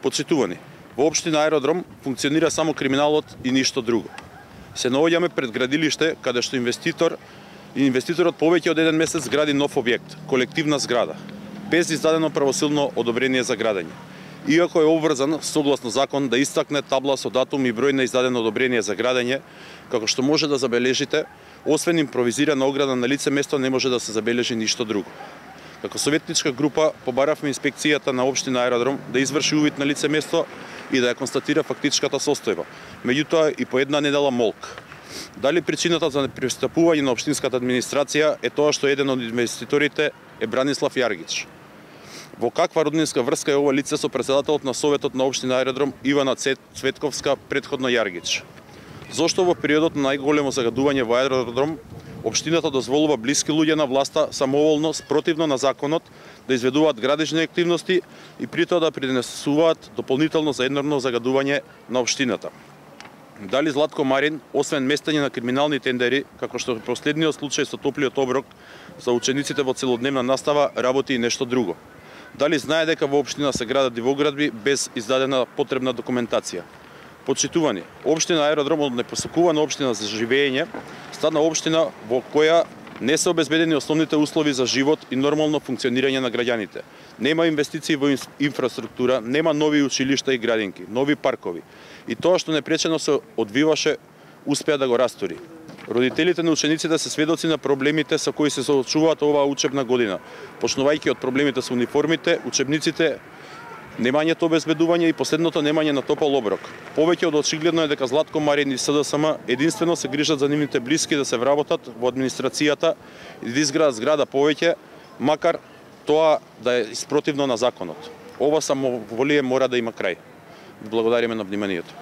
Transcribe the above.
Почитувани, во општина Аеродром функционира само криминалот и ништо друго. Се наоѓаме пред градилиште каде што инвеститорот повеќе од еден месец гради нов објект, колективна зграда, без издадено правосилно одобрение за градење. Иако е обврзан согласно закон да истакне табла со датум и број на издадено одобрение за градење, како што може да забележите, освен импровизирана ограда на лице место не може да се забележи ништо друго. Како советничка група побаравме инспекцијата на општина Аеродром да изврши увид на лице место и да ја констатира фактичката состојба. Меѓутоа и по една недела молк. Дали причината за непристапување на општинската администрација е тоа што еден од инвеститорите е Бранислав Јаргич? Во каква роднинска врска е ова лице со претседателот на Советот на општина Аеродром Ивана Цветковска, претходно Јаргич? Зошто во периодот на најголемо загадување во Аеродром општината дозволува блиски луѓе на власта самоволно, спротивно на законот, да изведуваат градежни активности и при тоа да придонесуваат дополнително за еднорно загадување на општината? Дали Златко Марин, освен местење на криминални тендери, како што е последниот случај со топлиот оброк за учениците во целодневна настава, работи и нешто друго? Дали знае дека во општина се градат дивоградби без издадена потребна документација? Почитувани, општина Аеродром од непосакувана општина за живење стана општина во која не се обезбедени основните услови за живот и нормално функционирање на граѓаните. Нема инвестиции во инфраструктура, нема нови училишта и градинки, нови паркови. И тоа што непречено се одвиваше, успеа да го растори. Родителите на учениците се сведоци на проблемите со кои се соочуваат оваа учебна година, почнувајќи од проблемите со униформите, учебниците, немањето обезбедување и последното немање на топол оброк. Повеќе од очигледно е дека Златко Марин и СДСМ единствено се грижат за нивните блиски да се вработат во администрацијата и да изградат зграда повеќе, макар тоа да е спротивно на законот. Ова самоволие мора да има крај. Благодариме на вниманието.